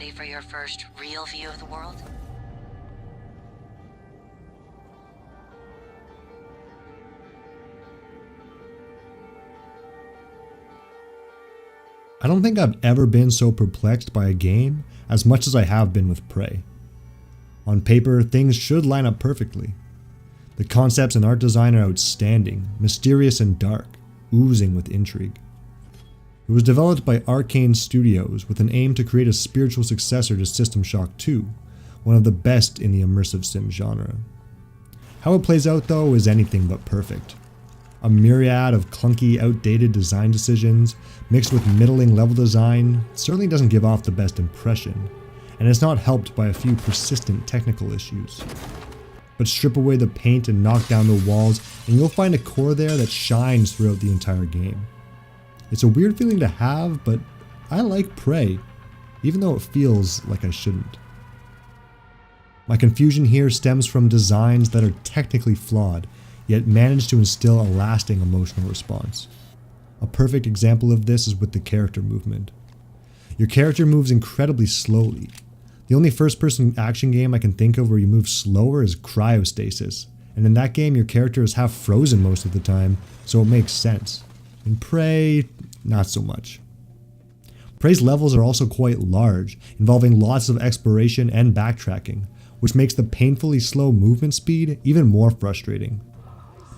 ready for your first real view of the world? I don't think I've ever been so perplexed by a game as much as I have been with Prey. On paper, things should line up perfectly. The concepts and art design are outstanding, mysterious and dark, oozing with intrigue. It was developed by Arcane Studios with an aim to create a spiritual successor to System Shock 2, one of the best in the immersive sim genre. How it plays out though is anything but perfect. A myriad of clunky, outdated design decisions mixed with middling level design certainly doesn't give off the best impression, and it's not helped by a few persistent technical issues. But strip away the paint and knock down the walls and you'll find a core there that shines throughout the entire game. It's a weird feeling to have, but I like Prey, even though it feels like I shouldn't. My confusion here stems from designs that are technically flawed, yet manage to instill a lasting emotional response. A perfect example of this is with the character movement. Your character moves incredibly slowly. The only first-person action game I can think of where you move slower is Cryostasis, and in that game your character is half frozen most of the time, so it makes sense. In Prey, not so much. Prey's levels are also quite large, involving lots of exploration and backtracking, which makes the painfully slow movement speed even more frustrating.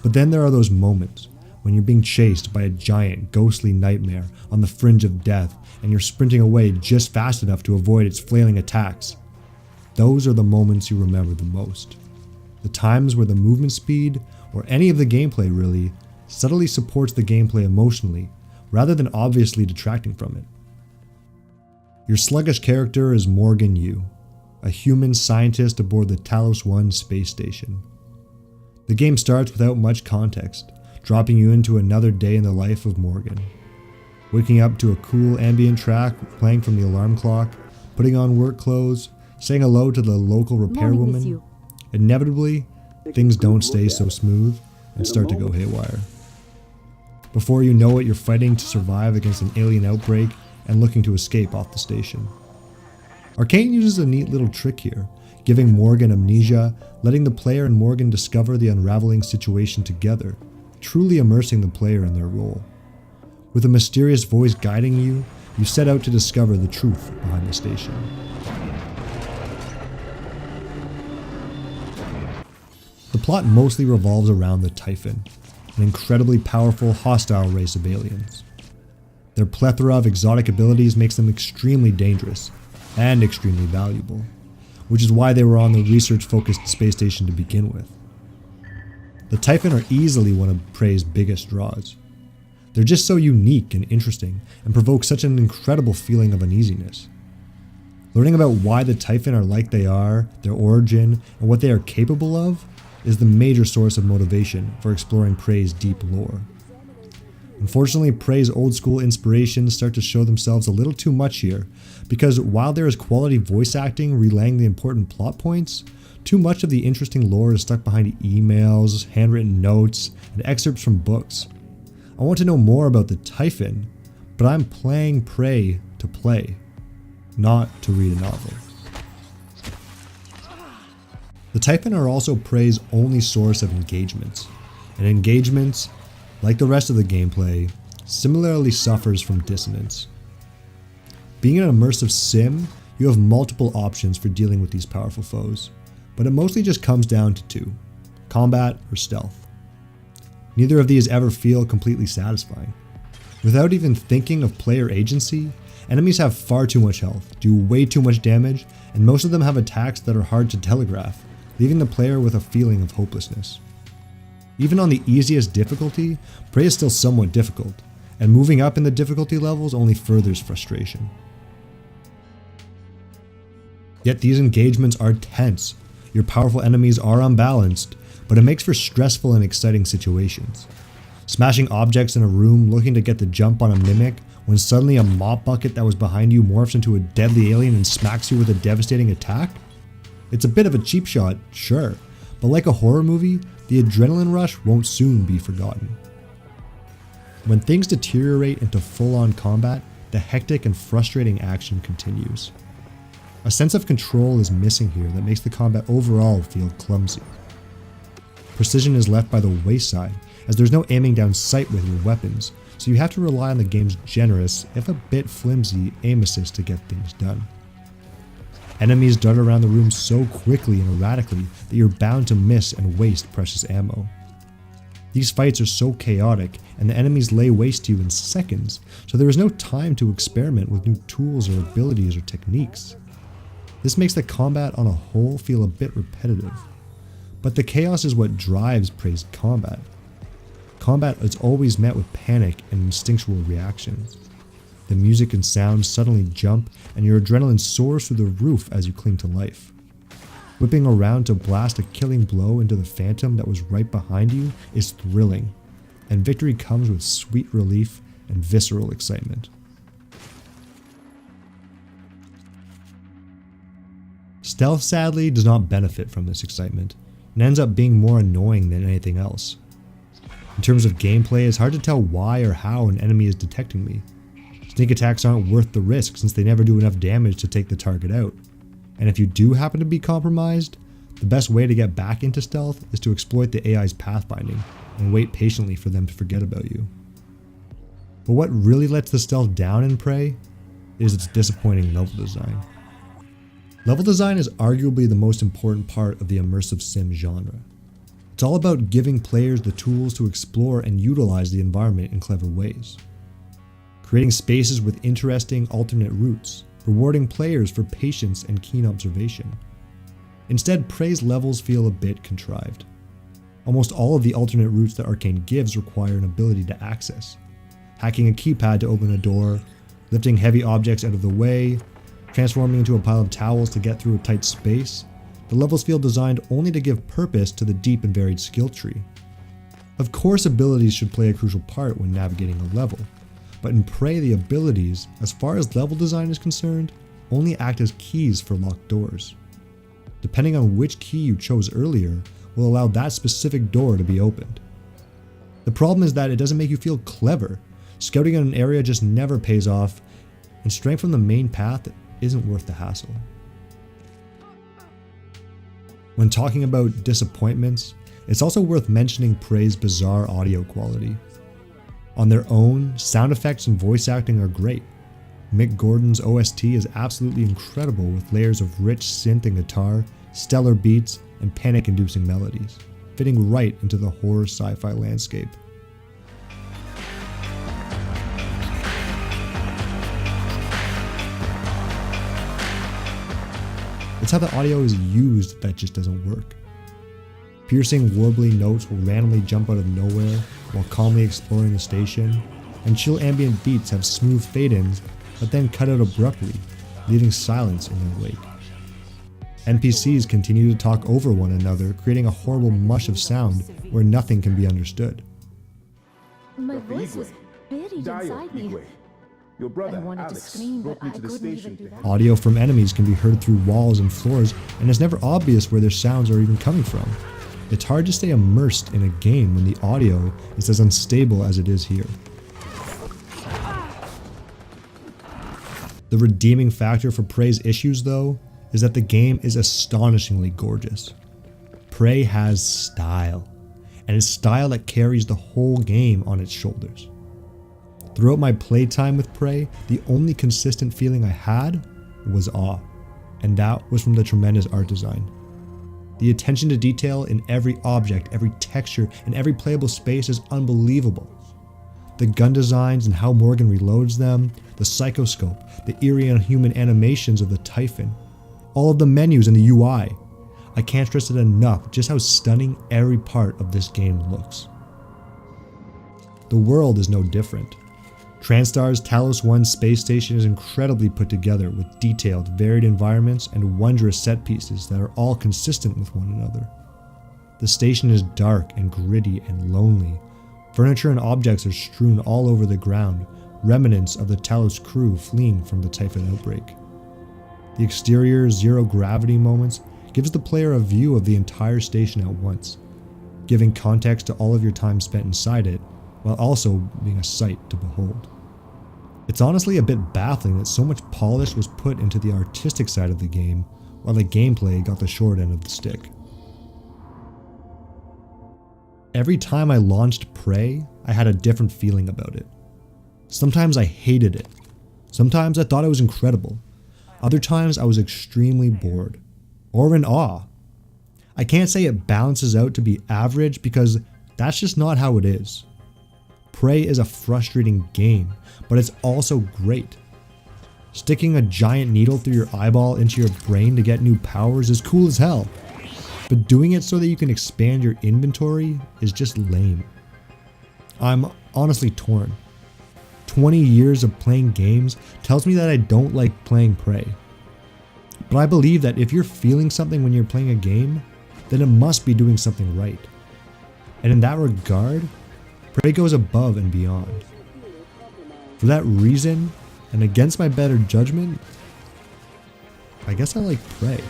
But then there are those moments when you're being chased by a giant, ghostly nightmare on the fringe of death and you're sprinting away just fast enough to avoid its flailing attacks. Those are the moments you remember the most. The times where the movement speed, or any of the gameplay really, subtly supports the gameplay emotionally, rather than obviously detracting from it. Your sluggish character is Morgan Yu, a human scientist aboard the Talos 1 space station. The game starts without much context, dropping you into another day in the life of Morgan. Waking up to a cool ambient track playing from the alarm clock, putting on work clothes, saying hello to the local repairwoman. Inevitably, things don't stay so smooth and start to go haywire. Before you know it, you're fighting to survive against an alien outbreak and looking to escape off the station. Arcane uses a neat little trick here, giving Morgan amnesia, letting the player and Morgan discover the unraveling situation together, truly immersing the player in their role. With a mysterious voice guiding you, you set out to discover the truth behind the station. The plot mostly revolves around the Typhon, an incredibly powerful, hostile race of aliens. Their plethora of exotic abilities makes them extremely dangerous and extremely valuable, which is why they were on the research-focused space station to begin with. The Typhon are easily one of Prey's biggest draws. They're just so unique and interesting, and provoke such an incredible feeling of uneasiness. Learning about why the Typhon are like they are, their origin, and what they are capable of, is the major source of motivation for exploring Prey's deep lore. Unfortunately, Prey's old school inspirations start to show themselves a little too much here, because while there is quality voice acting relaying the important plot points, too much of the interesting lore is stuck behind emails, handwritten notes, and excerpts from books. I want to know more about the Typhon, but I'm playing Prey to play, not to read a novel. The Typhon are also Prey's only source of engagements, and engagements, like the rest of the gameplay, similarly suffers from dissonance. Being an immersive sim, you have multiple options for dealing with these powerful foes, but it mostly just comes down to two: combat or stealth. Neither of these ever feel completely satisfying. Without even thinking of player agency, enemies have far too much health, do way too much damage, and most of them have attacks that are hard to telegraph, leaving the player with a feeling of hopelessness. Even on the easiest difficulty, Prey is still somewhat difficult, and moving up in the difficulty levels only furthers frustration. Yet these engagements are tense, your powerful enemies are unbalanced, but it makes for stressful and exciting situations. Smashing objects in a room looking to get the jump on a mimic when suddenly a mop bucket that was behind you morphs into a deadly alien and smacks you with a devastating attack? It's a bit of a cheap shot, sure, but like a horror movie, the adrenaline rush won't soon be forgotten. When things deteriorate into full-on combat, the hectic and frustrating action continues. A sense of control is missing here that makes the combat overall feel clumsy. Precision is left by the wayside, as there's no aiming down sight with your weapons, so you have to rely on the game's generous, if a bit flimsy, aim assist to get things done. Enemies dart around the room so quickly and erratically that you're bound to miss and waste precious ammo. These fights are so chaotic, and the enemies lay waste to you in seconds, so there is no time to experiment with new tools or abilities or techniques. This makes the combat on a whole feel a bit repetitive. But the chaos is what drives Prey's combat. Combat is always met with panic and instinctual reactions. The music and sound suddenly jump, and your adrenaline soars through the roof as you cling to life. Whipping around to blast a killing blow into the phantom that was right behind you is thrilling, and victory comes with sweet relief and visceral excitement. Stealth, sadly, does not benefit from this excitement, and ends up being more annoying than anything else. In terms of gameplay, it's hard to tell why or how an enemy is detecting me. Sneak attacks aren't worth the risk since they never do enough damage to take the target out. And if you do happen to be compromised, the best way to get back into stealth is to exploit the AI's pathfinding and wait patiently for them to forget about you. But what really lets the stealth down in Prey is its disappointing level design. Level design is arguably the most important part of the immersive sim genre. It's all about giving players the tools to explore and utilize the environment in clever ways. Creating spaces with interesting alternate routes, rewarding players for patience and keen observation. Instead, Prey's levels feel a bit contrived. Almost all of the alternate routes that Arcane gives require an ability to access. Hacking a keypad to open a door, lifting heavy objects out of the way, transforming into a pile of towels to get through a tight space. The levels feel designed only to give purpose to the deep and varied skill tree. Of course, abilities should play a crucial part when navigating a level, but in Prey the abilities, as far as level design is concerned, only act as keys for locked doors. Depending on which key you chose earlier, will allow that specific door to be opened. The problem is that it doesn't make you feel clever. Scouting in an area just never pays off, and straying from the main path isn't worth the hassle. When talking about disappointments, it's also worth mentioning Prey's bizarre audio quality. On their own, sound effects and voice acting are great. Mick Gordon's OST is absolutely incredible with layers of rich synth and guitar, stellar beats, and panic-inducing melodies, fitting right into the horror sci-fi landscape. It's how the audio is used that just doesn't work. Piercing, warbly notes will randomly jump out of nowhere while calmly exploring the station, and chill ambient beats have smooth fade-ins but then cut out abruptly, leaving silence in their wake. NPCs continue to talk over one another, creating a horrible mush of sound where nothing can be understood. My voice was buried inside me. Your brother, I wanted to Alex, scream, brought but me I to the couldn't even station. do that. Audio from enemies can be heard through walls and floors, and it's never obvious where their sounds are even coming from. It's hard to stay immersed in a game when the audio is as unstable as it is here. The redeeming factor for Prey's issues, though, is that the game is astonishingly gorgeous. Prey has style, and it's style that carries the whole game on its shoulders. Throughout my playtime with Prey, the only consistent feeling I had was awe, and that was from the tremendous art design. The attention to detail in every object, every texture, and every playable space is unbelievable. The gun designs and how Morgan reloads them, the psychoscope, the eerie and human animations of the Typhon, all of the menus and the UI. I can't stress it enough just how stunning every part of this game looks. The world is no different. TranStar's Talos 1 space station is incredibly put together with detailed, varied environments and wondrous set pieces that are all consistent with one another. The station is dark and gritty and lonely. Furniture and objects are strewn all over the ground, remnants of the Talos crew fleeing from the Typhon outbreak. The exterior zero-gravity moments gives the player a view of the entire station at once, giving context to all of your time spent inside it, while also being a sight to behold. It's honestly a bit baffling that so much polish was put into the artistic side of the game, while the gameplay got the short end of the stick. Every time I launched Prey, I had a different feeling about it. Sometimes I hated it. Sometimes I thought it was incredible. Other times I was extremely bored. Or in awe. I can't say it balances out to be average because that's just not how it is. Prey is a frustrating game, but it's also great. Sticking a giant needle through your eyeball into your brain to get new powers is cool as hell. But doing it so that you can expand your inventory is just lame. I'm honestly torn. 20 years of playing games tells me that I don't like playing Prey. But I believe that if you're feeling something when you're playing a game, then it must be doing something right. And in that regard, Prey goes above and beyond. For that reason, and against my better judgment, I guess I like Prey.